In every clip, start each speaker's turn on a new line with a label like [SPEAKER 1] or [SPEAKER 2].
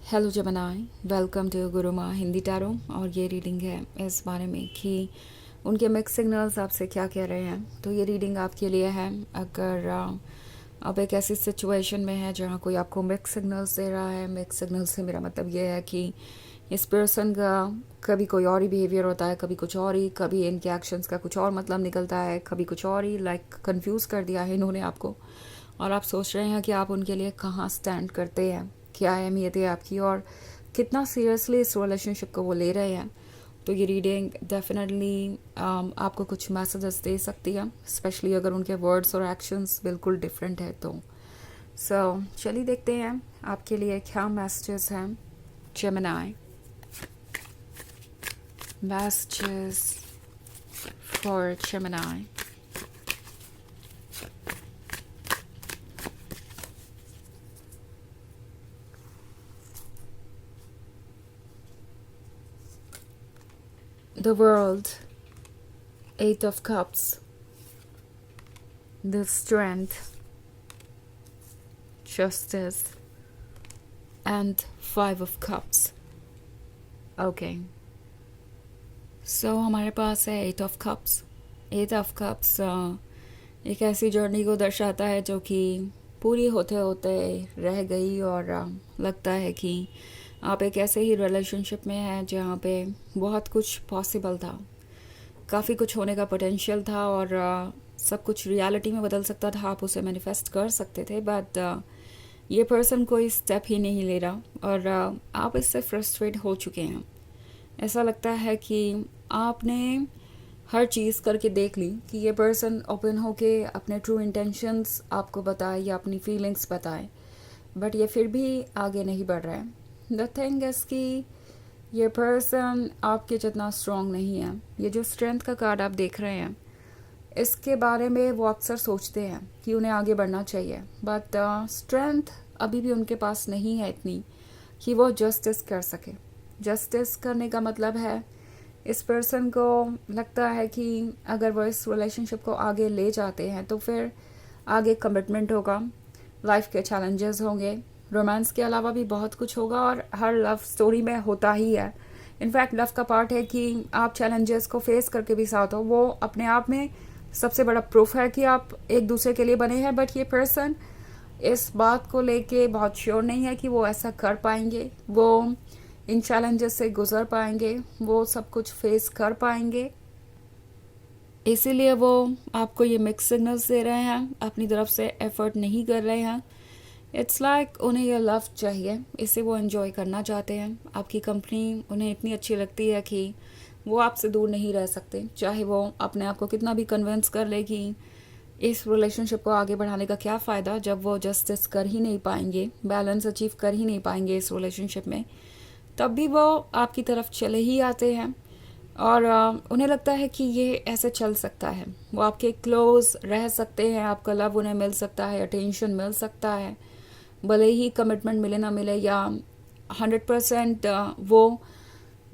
[SPEAKER 1] Hello जमनाई, welcome to गुरु माँ Hindi tarot. और ये रीडिंग है इस बारे में कि उनके मिक्स सिग्नल्स आपसे क्या कह रहे हैं। तो ये रीडिंग आपके लिए है अगर आप एक ऐसी सिचुएशन में है जहाँ कोई आपको मिक्स सिग्नल्स दे रहा है। मिक्स सिग्नल्स से मेरा मतलब ये है कि इस पर्सन का कभी कोई और ही बिहेवियर होता है, कभी कुछ और ही, कभी इनके एक्शंस का कुछ और मतलब निकलता है, कभी कुछ और ही, लाइक कंफ्यूज कर दिया है इन्होंने आपको। और आप सोच रहे हैं कि आप उनके लिए कहाँ स्टैंड करते हैं, क्या अहमियत है आपकी और कितना सीरियसली इस रिलेशनशिप को वो ले रहे हैं। तो ये रीडिंग डेफिनेटली आपको कुछ मैसेजेस दे सकती है, स्पेशली अगर उनके वर्ड्स और एक्शंस बिल्कुल डिफरेंट है तो। चलिए देखते हैं आपके लिए क्या मैसेजेस हैं। Gemini, messages for Gemini. The world, Eight of Cups, the Strength, Justice, and Five of Cups. Okay. So हमारे पास है Eight of Cups. Eight of Cups एक ऐसी जर्नी को दर्शाता है जो कि पूरी होते होते रह गई और लगता है कि आप एक ऐसे ही रिलेशनशिप में हैं जहाँ पे बहुत कुछ पॉसिबल था, काफ़ी कुछ होने का पोटेंशियल था और सब कुछ रियलिटी में बदल सकता था, आप उसे मैनिफेस्ट कर सकते थे। बट ये पर्सन कोई स्टेप ही नहीं ले रहा और आप इससे फ्रस्ट्रेट हो चुके हैं। ऐसा लगता है कि आपने हर चीज़ करके देख ली कि ये पर्सन ओपन होके अपने ट्रू इंटेंशंस आपको बताए या अपनी फीलिंग्स बताए, बट ये फिर भी आगे नहीं बढ़ रहा है। द थिंग इज़ कि ये पर्सन आपके जितना स्ट्रॉन्ग नहीं है। ये जो स्ट्रेंथ का कार्ड आप देख रहे हैं, इसके बारे में वो अक्सर सोचते हैं कि उन्हें आगे बढ़ना चाहिए, बट स्ट्रेंथ अभी भी उनके पास नहीं है इतनी कि वो जस्टिस कर सके। जस्टिस करने का मतलब है इस पर्सन को लगता है कि अगर वो इस रिलेशनशिप को आगे ले जाते हैं तो फिर आगे कमिटमेंट होगा, लाइफ के चैलेंजेस होंगे, रोमांस के अलावा भी बहुत कुछ होगा और हर लव स्टोरी में होता ही है। इनफैक्ट लव का पार्ट है कि आप चैलेंजेस को फेस करके भी साथ हो, वो अपने आप में सबसे बड़ा प्रूफ है कि आप एक दूसरे के लिए बने हैं। बट ये पर्सन इस बात को लेके बहुत श्योर नहीं है कि वो ऐसा कर पाएंगे, वो इन चैलेंजेस से गुजर पाएंगे, वो सब कुछ फेस कर पाएंगे। इसीलिए वो आपको ये मिक्स सिग्नल्स दे रहे हैं, अपनी तरफ से एफर्ट नहीं कर रहे हैं। इट्स लाइक उन्हें ये लव चाहिए, इसे वो एंजॉय करना चाहते हैं। आपकी कंपनी उन्हें इतनी अच्छी लगती है कि वो आपसे दूर नहीं रह सकते, चाहे वो अपने आप को कितना भी कन्विंस कर ले कि इस रिलेशनशिप को आगे बढ़ाने का क्या फ़ायदा जब वो जस्टिस कर ही नहीं पाएंगे, बैलेंस अचीव कर ही नहीं पाएंगे इस रिलेशनशिप में। तब भी वो आपकी तरफ चले ही आते हैं और उन्हें लगता है कि ये ऐसे चल सकता है, वो आपके क्लोज रह सकते हैं, आपका लव उन्हें मिल सकता है, अटेंशन मिल सकता है, भले ही कमिटमेंट मिले ना मिले या 100% वो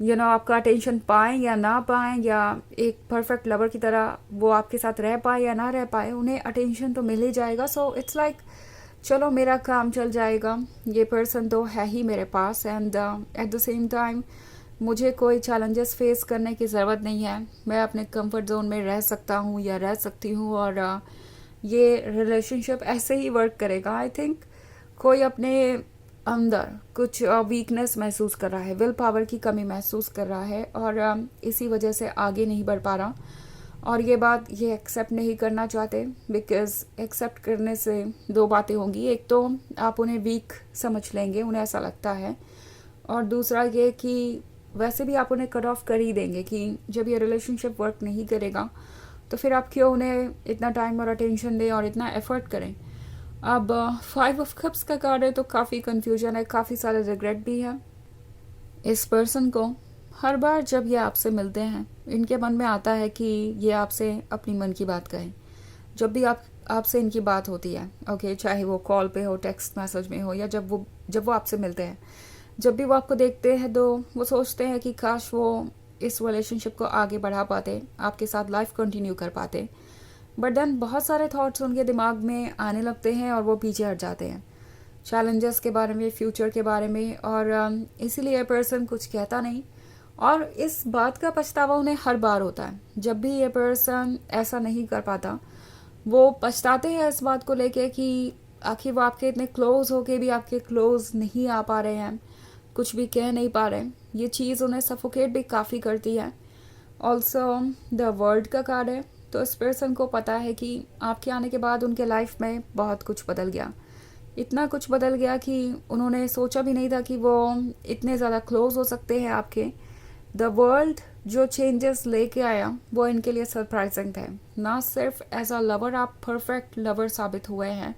[SPEAKER 1] आपका अटेंशन पाएँ या ना पाएँ, या एक परफेक्ट लवर की तरह वो आपके साथ रह पाए या ना रह पाए, उन्हें अटेंशन तो मिल ही जाएगा। सो इट्स लाइक चलो मेरा काम चल जाएगा, ये पर्सन तो है ही मेरे पास, and at the same time मुझे कोई चैलेंजेस फेस करने की ज़रूरत नहीं है, मैं अपने कंफर्ट जोन में रह सकता हूँ या रह सकती हूँ और ये रिलेशनशिप ऐसे ही वर्क करेगा। आई थिंक कोई अपने अंदर कुछ वीकनेस महसूस कर रहा है, विल पावर की कमी महसूस कर रहा है और इसी वजह से आगे नहीं बढ़ पा रहा और ये बात ये एक्सेप्ट नहीं करना चाहते। बिकॉज एक्सेप्ट करने से दो बातें होंगी, एक तो आप उन्हें वीक समझ लेंगे, उन्हें ऐसा लगता है, और दूसरा ये कि वैसे भी आप उन्हें कट ऑफ कर ही देंगे कि जब ये रिलेशनशिप वर्क नहीं करेगा तो फिर आप क्यों उन्हें इतना टाइम और अटेंशन दें और इतना एफर्ट करें। अब 5 of Cups का कार्ड है तो काफ़ी कन्फ्यूजन है, काफ़ी सारे रिग्रेट भी है। इस पर्सन को हर बार जब ये आपसे मिलते हैं इनके मन में आता है कि ये आपसे अपनी मन की बात कहें। जब भी आपसे इनकी बात होती है, ओके, चाहे वो कॉल पे हो, टेक्स्ट मैसेज में हो, या जब वो आपसे मिलते हैं, जब भी वो आपको देखते हैं तो वो सोचते हैं कि काश वो इस रिलेशनशिप को आगे बढ़ा पाते, आपके साथ लाइफ कंटिन्यू कर पाते। बट देन बहुत सारे थॉट्स उनके दिमाग में आने लगते हैं और वो पीछे हट जाते हैं। चैलेंजेस के बारे में, फ्यूचर के बारे में, और इसीलिए ये पर्सन कुछ कहता नहीं। और इस बात का पछतावा उन्हें हर बार होता है जब भी ये पर्सन ऐसा नहीं कर पाता। वो पछताते हैं इस बात को लेके कि आखिर वो आपके इतने क्लोज होके भी आपके क्लोज नहीं आ पा रहे हैं, कुछ भी कह नहीं पा रहे। ये चीज़ उन्हें सफोकेट भी काफ़ी करती है। ऑल्सो द वर्ल्ड का कार्ड है, तो इस पर्सन को पता है कि आपके आने के बाद उनके लाइफ में बहुत कुछ बदल गया। इतना कुछ बदल गया कि उन्होंने सोचा भी नहीं था कि वो इतने ज़्यादा क्लोज हो सकते हैं आपके। द वर्ल्ड जो चेंजेस लेके आया वो इनके लिए सरप्राइजिंग थे। ना सिर्फ एज अ लवर आप परफेक्ट लवर साबित हुए हैं,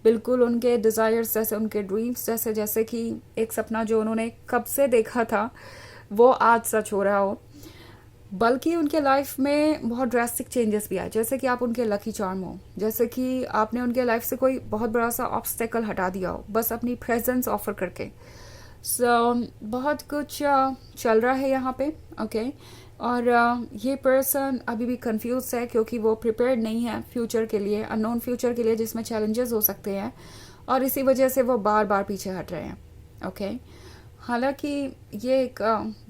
[SPEAKER 1] बिल्कुल उनके डिज़ायर्स जैसे, उनके ड्रीम्स जैसे, जैसे कि एक सपना जो उन्होंने कब से देखा था वो आज सच हो रहा हो। बल्कि उनके लाइफ में बहुत ड्रास्टिक चेंजेस भी आए, जैसे कि आप उनके लकी चार्म हो, जैसे कि आपने उनके लाइफ से कोई बहुत बड़ा सा ऑब्स्टेकल हटा दिया हो बस अपनी प्रेजेंस ऑफर करके। बहुत कुछ चल रहा है यहाँ पे। ओके और ये पर्सन अभी भी कंफ्यूज है क्योंकि वो प्रिपेयर्ड नहीं है फ्यूचर के लिए, अननोन फ्यूचर के लिए जिसमें चैलेंजेस हो सकते हैं, और इसी वजह से वो बार बार पीछे हट रहे हैं। ओके हालांकि ये एक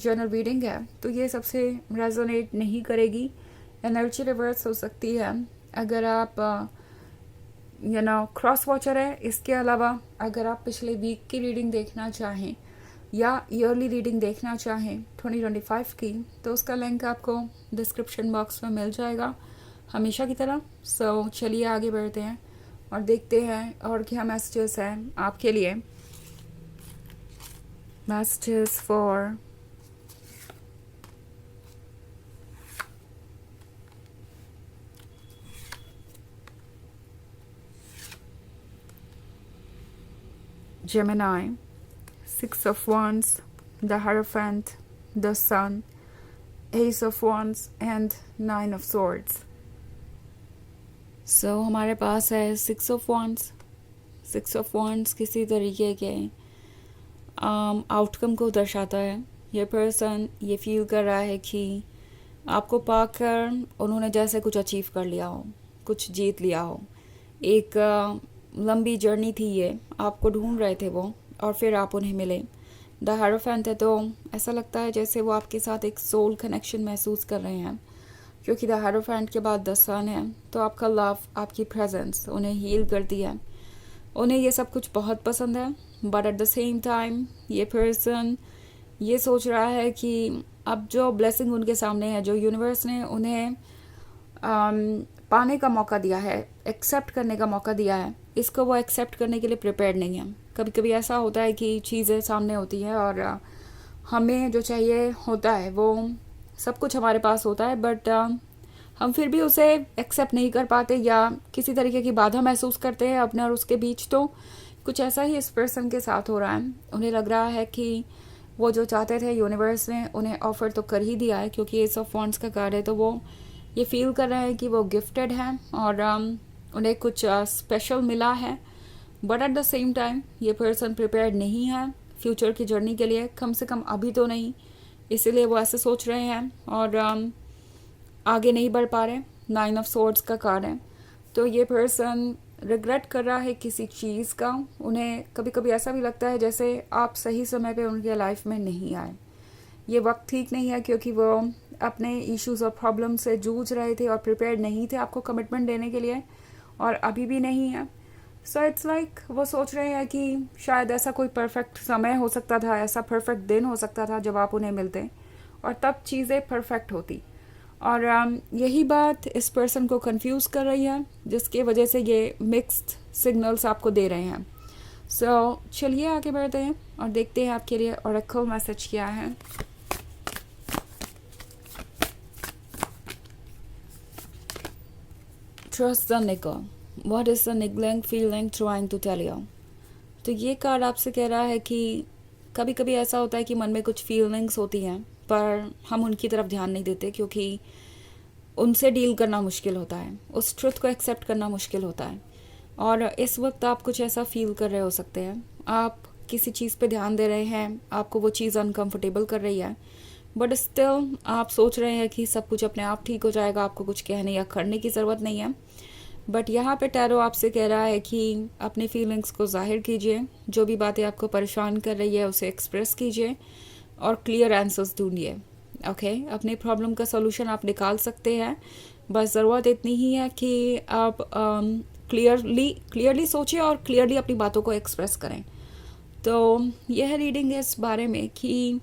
[SPEAKER 1] जनरल रीडिंग है तो ये सबसे रेजोनेट नहीं करेगी, एनर्जी रिवर्स हो सकती है अगर आप क्रॉस वॉचर है। इसके अलावा अगर आप पिछले वीक की रीडिंग देखना चाहें या ईयरली रीडिंग देखना चाहें 2025 की, तो उसका लिंक आपको डिस्क्रिप्शन बॉक्स में मिल जाएगा हमेशा की तरह। चलिए आगे बढ़ते हैं और देखते हैं और क्या मैसेजेस हैं आपके लिए। Messages for Gemini, Six of Wands, the Hierophant, the Sun, Ace of Wands and Nine of Swords. हमारे पास है Six of Wands. Six of Wands किसी तरीके के आउटकम को दर्शाता है। ये पर्सन ये फील कर रहा है कि आपको पाकर उन्होंने जैसे कुछ अचीव कर लिया हो, कुछ जीत लिया हो। एक लंबी जर्नी थी ये, आपको ढूंढ रहे थे वो और फिर आप उन्हें मिले। द हायरोफेंट है तो ऐसा लगता है जैसे वो आपके साथ एक सोल कनेक्शन महसूस कर रहे हैं, क्योंकि द हायरोफेंट के बाद द सन है तो आपका लव, आपकी प्रेजेंस उन्हें हील करती है। उन्हें ये सब कुछ बहुत पसंद है, but at the same time ये पर्सन ये सोच रहा है कि अब जो ब्लेसिंग उनके सामने है, जो यूनिवर्स ने उन्हें पाने का मौका दिया है, एक्सेप्ट करने का मौका दिया है, इसको वो एक्सेप्ट करने के लिए प्रिपेयर्ड नहीं है। कभी कभी ऐसा होता है कि चीज़ें सामने होती हैं और हमें जो चाहिए होता है वो सब कुछ हमारे पास होता है, बट हम फिर भी उसे एक्सेप्ट नहीं कर पाते या किसी तरीके की बाधा महसूस करते हैं अपने और उसके बीच। तो कुछ ऐसा ही इस पर्सन के साथ हो रहा है। उन्हें लग रहा है कि वो जो चाहते थे यूनिवर्स ने उन्हें ऑफर तो कर ही दिया है, क्योंकि एस ऑफ वॉन्ड्स का कार्ड है तो वो ये फील कर रहे हैं कि वो गिफ्टेड हैं और उन्हें कुछ स्पेशल मिला है। But at the same time ये पर्सन प्रिपेयर्ड नहीं है फ्यूचर की जर्नी के लिए, कम से कम अभी तो नहीं। इसीलिए वो ऐसे सोच रहे हैं और आगे नहीं बढ़ पा रहे। नाइन ऑफ सोर्ड्स का कार्ड है तो ये पर्सन रिग्रेट कर रहा है किसी चीज़ का। उन्हें कभी कभी ऐसा भी लगता है जैसे आप सही समय पे उनके लाइफ में नहीं आए। ये वक्त ठीक नहीं है क्योंकि वो अपने इश्यूज और प्रॉब्लम से जूझ रहे थे और प्रिपेयर्ड नहीं थे आपको कमिटमेंट देने के लिए, और अभी भी नहीं है। सो इट्स लाइक वो सोच रहे हैं कि शायद ऐसा कोई परफेक्ट समय हो सकता था, ऐसा परफेक्ट दिन हो सकता था जब आप उन्हें मिलते और तब चीज़ें परफेक्ट होती। और यही बात इस पर्सन को कंफ्यूज कर रही है, जिसकी वजह से ये मिक्स्ड सिग्नल्स आपको दे रहे हैं। चलिए आगे बढ़ते हैं और देखते हैं आपके लिए ओरेकल मैसेज क्या है। Trust the niggle, what is the niggling feeling trying to tell you. तो ये कार्ड आपसे कह रहा है कि कभी कभी ऐसा होता है कि मन में कुछ फीलिंग्स होती हैं पर हम उनकी तरफ ध्यान नहीं देते, क्योंकि उनसे डील करना मुश्किल होता है, उस ट्रुथ को एक्सेप्ट करना मुश्किल होता है। और इस वक्त आप कुछ ऐसा फील कर रहे हो सकते हैं, आप किसी चीज़ पे ध्यान दे रहे हैं, आपको वो चीज़ अनकंफर्टेबल कर रही है, बट स्टिल आप सोच रहे हैं कि सब कुछ अपने आप ठीक हो जाएगा, आपको कुछ कहने या करने की ज़रूरत नहीं है। बट यहाँ पे टैरो आपसे कह रहा है कि अपने फीलिंग्स को जाहिर कीजिए, जो भी बातें आपको परेशान कर रही है उसे एक्सप्रेस कीजिए और क्लियर आंसर्स ढूंढिए। ओके, अपने प्रॉब्लम का सोल्यूशन आप निकाल सकते हैं, बस ज़रूरत इतनी ही है कि आप क्लियरली सोचें और क्लियरली अपनी बातों को एक्सप्रेस करें। तो यह है रीडिंग इस बारे में कि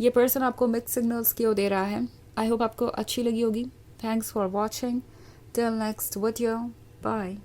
[SPEAKER 1] ये पर्सन आपको मिक्स सिग्नल्स क्यों दे रहा है। आई होप आपको अच्छी लगी होगी। Thanks for watching. Till next video, bye.